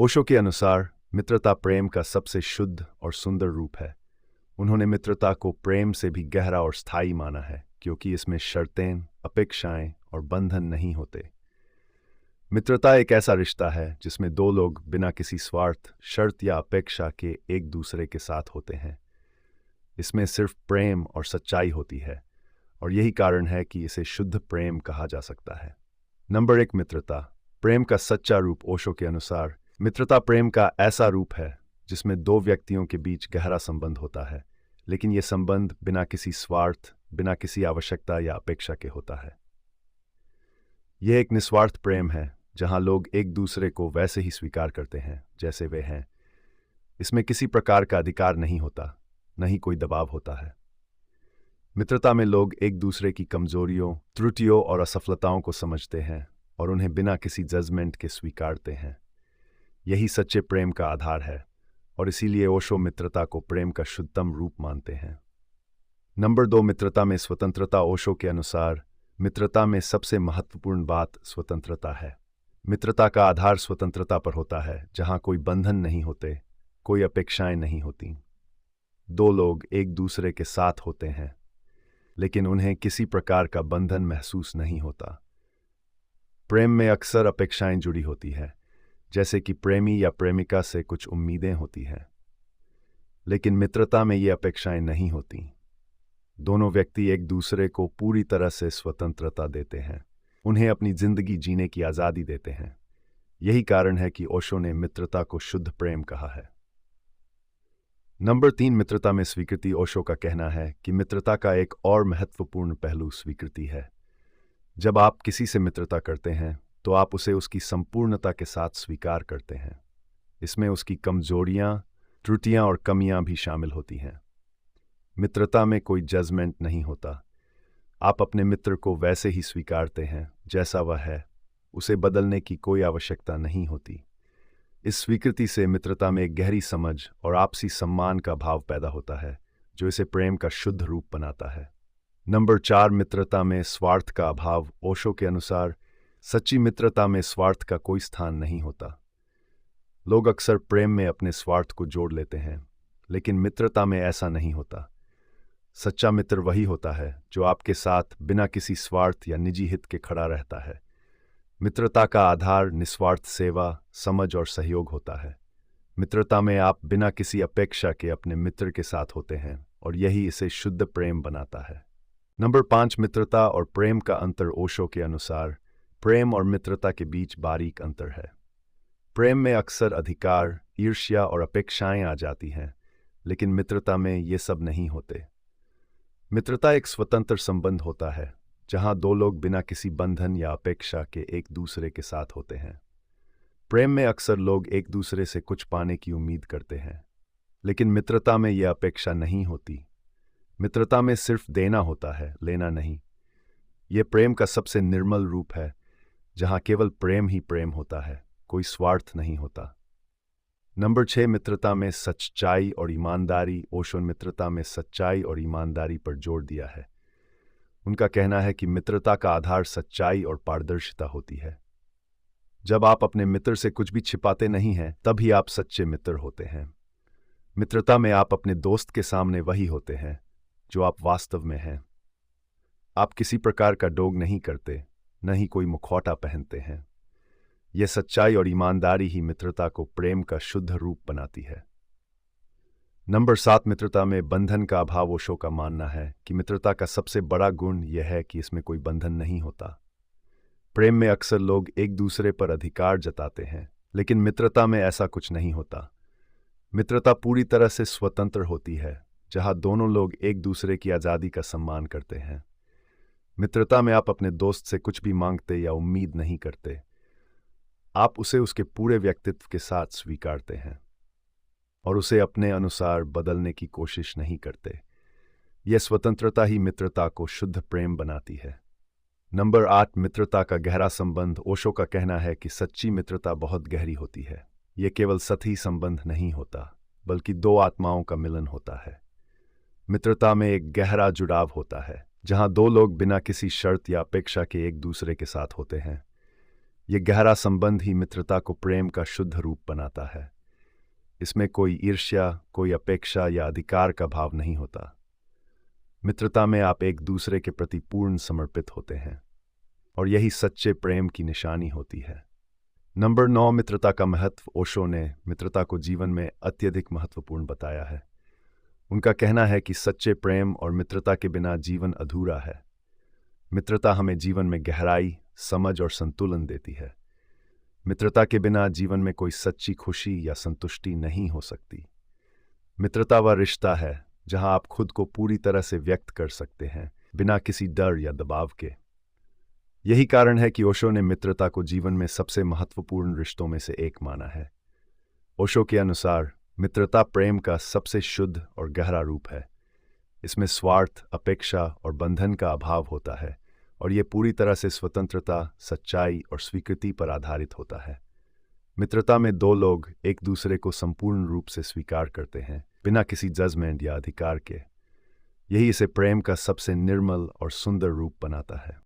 ओशो के अनुसार मित्रता प्रेम का सबसे शुद्ध और सुंदर रूप है। उन्होंने मित्रता को प्रेम से भी गहरा और स्थायी माना है, क्योंकि इसमें शर्तें, अपेक्षाएं और बंधन नहीं होते। मित्रता एक ऐसा रिश्ता है जिसमें दो लोग बिना किसी स्वार्थ, शर्त या अपेक्षा के एक दूसरे के साथ होते हैं। इसमें सिर्फ प्रेम और सच्चाई होती है, और यही कारण है कि इसे शुद्ध प्रेम कहा जा सकता है। नंबर 1, मित्रता प्रेम का सच्चा रूप। ओशो के अनुसार मित्रता प्रेम का ऐसा रूप है जिसमें दो व्यक्तियों के बीच गहरा संबंध होता है, लेकिन यह संबंध बिना किसी स्वार्थ, बिना किसी आवश्यकता या अपेक्षा के होता है। यह एक निस्वार्थ प्रेम है जहां लोग एक दूसरे को वैसे ही स्वीकार करते हैं जैसे वे हैं। इसमें किसी प्रकार का अधिकार नहीं होता, न ही कोई दबाव होता है। मित्रता में लोग एक दूसरे की कमजोरियों, त्रुटियों और असफलताओं को समझते हैं और उन्हें बिना किसी जजमेंट के स्वीकारते हैं। यही सच्चे प्रेम का आधार है, और इसीलिए ओशो मित्रता को प्रेम का शुद्धतम रूप मानते हैं। नंबर 2, मित्रता में स्वतंत्रता। ओशो के अनुसार मित्रता में सबसे महत्वपूर्ण बात स्वतंत्रता है। मित्रता का आधार स्वतंत्रता पर होता है, जहां कोई बंधन नहीं होते, कोई अपेक्षाएं नहीं होती। दो लोग एक दूसरे के साथ होते हैं, लेकिन उन्हें किसी प्रकार का बंधन महसूस नहीं होता। प्रेम में अक्सर अपेक्षाएं जुड़ी होती हैं, जैसे कि प्रेमी या प्रेमिका से कुछ उम्मीदें होती हैं, लेकिन मित्रता में ये अपेक्षाएं नहीं होती। दोनों व्यक्ति एक दूसरे को पूरी तरह से स्वतंत्रता देते हैं, उन्हें अपनी जिंदगी जीने की आज़ादी देते हैं। यही कारण है कि ओशो ने मित्रता को शुद्ध प्रेम कहा है। नंबर 3, मित्रता में स्वीकृति। ओशो का कहना है कि मित्रता का एक और महत्वपूर्ण पहलू स्वीकृति है। जब आप किसी से मित्रता करते हैं तो आप उसे उसकी संपूर्णता के साथ स्वीकार करते हैं। इसमें उसकी कमजोरियां, त्रुटियां और कमियां भी शामिल होती हैं। मित्रता में कोई जजमेंट नहीं होता। आप अपने मित्र को वैसे ही स्वीकारते हैं जैसा वह है, उसे बदलने की कोई आवश्यकता नहीं होती। इस स्वीकृति से मित्रता में एक गहरी समझ और आपसी सम्मान का भाव पैदा होता है, जो इसे प्रेम का शुद्ध रूप बनाता है। नंबर 4, मित्रता में स्वार्थ का अभाव। ओशो के अनुसार सच्ची मित्रता में स्वार्थ का कोई स्थान नहीं होता। लोग अक्सर प्रेम में अपने स्वार्थ को जोड़ लेते हैं, लेकिन मित्रता में ऐसा नहीं होता। सच्चा मित्र वही होता है जो आपके साथ बिना किसी स्वार्थ या निजी हित के खड़ा रहता है। मित्रता का आधार निस्वार्थ सेवा, समझ और सहयोग होता है। मित्रता में आप बिना किसी अपेक्षा के अपने मित्र के साथ होते हैं, और यही इसे शुद्ध प्रेम बनाता है। नंबर 5, मित्रता और प्रेम का अंतर। ओशो के अनुसार प्रेम और मित्रता के बीच बारीक अंतर है। प्रेम में अक्सर अधिकार, ईर्ष्या और अपेक्षाएं आ जाती हैं, लेकिन मित्रता में ये सब नहीं होते। मित्रता एक स्वतंत्र संबंध होता है, जहां दो लोग बिना किसी बंधन या अपेक्षा के एक दूसरे के साथ होते हैं। प्रेम में अक्सर लोग एक दूसरे से कुछ पाने की उम्मीद करते हैं, लेकिन मित्रता में यह अपेक्षा नहीं होती। मित्रता में सिर्फ देना होता है, लेना नहीं। यह प्रेम का सबसे निर्मल रूप है, जहां केवल प्रेम ही प्रेम होता है, कोई स्वार्थ नहीं होता। नंबर 6, मित्रता में सच्चाई और ईमानदारी। ओशो ने मित्रता में सच्चाई और ईमानदारी पर जोर दिया है। उनका कहना है कि मित्रता का आधार सच्चाई और पारदर्शिता होती है। जब आप अपने मित्र से कुछ भी छिपाते नहीं हैं, तभी आप सच्चे मित्र होते हैं। मित्रता में आप अपने दोस्त के सामने वही होते हैं जो आप वास्तव में हैं। आप किसी प्रकार का डोग नहीं करते, न ही कोई मुखौटा पहनते हैं। यह सच्चाई और ईमानदारी ही मित्रता को प्रेम का शुद्ध रूप बनाती है। नंबर 7, मित्रता में बंधन का अभाव। ओशो का मानना है कि मित्रता का सबसे बड़ा गुण यह है कि इसमें कोई बंधन नहीं होता। प्रेम में अक्सर लोग एक दूसरे पर अधिकार जताते हैं, लेकिन मित्रता में ऐसा कुछ नहीं होता। मित्रता पूरी तरह से स्वतंत्र होती है, जहां दोनों लोग एक दूसरे की आज़ादी का सम्मान करते हैं। मित्रता में आप अपने दोस्त से कुछ भी मांगते या उम्मीद नहीं करते। आप उसे उसके पूरे व्यक्तित्व के साथ स्वीकारते हैं और उसे अपने अनुसार बदलने की कोशिश नहीं करते। यह स्वतंत्रता ही मित्रता को शुद्ध प्रेम बनाती है। नंबर 8, मित्रता का गहरा संबंध। ओशो का कहना है कि सच्ची मित्रता बहुत गहरी होती है। यह केवल सतही संबंध नहीं होता, बल्कि दो आत्माओं का मिलन होता है। मित्रता में एक गहरा जुड़ाव होता है, जहां दो लोग बिना किसी शर्त या अपेक्षा के एक दूसरे के साथ होते हैं। ये गहरा संबंध ही मित्रता को प्रेम का शुद्ध रूप बनाता है। इसमें कोई ईर्ष्या, कोई अपेक्षा या अधिकार का भाव नहीं होता। मित्रता में आप एक दूसरे के प्रति पूर्ण समर्पित होते हैं और यही सच्चे प्रेम की निशानी होती है। नंबर 9, मित्रता का महत्व। ओशो ने मित्रता को जीवन में अत्यधिक महत्वपूर्ण बताया है। उनका कहना है कि सच्चे प्रेम और मित्रता के बिना जीवन अधूरा है। मित्रता हमें जीवन में गहराई, समझ और संतुलन देती है। मित्रता के बिना जीवन में कोई सच्ची खुशी या संतुष्टि नहीं हो सकती। मित्रता वह रिश्ता है जहां आप खुद को पूरी तरह से व्यक्त कर सकते हैं, बिना किसी डर या दबाव के। यही कारण है कि ओशो ने मित्रता को जीवन में सबसे महत्वपूर्ण रिश्तों में से एक माना है। ओशो के अनुसार मित्रता प्रेम का सबसे शुद्ध और गहरा रूप है। इसमें स्वार्थ, अपेक्षा और बंधन का अभाव होता है और ये पूरी तरह से स्वतंत्रता, सच्चाई और स्वीकृति पर आधारित होता है। मित्रता में दो लोग एक दूसरे को संपूर्ण रूप से स्वीकार करते हैं, बिना किसी जजमेंट या अधिकार के। यही इसे प्रेम का सबसे निर्मल और सुंदर रूप बनाता है।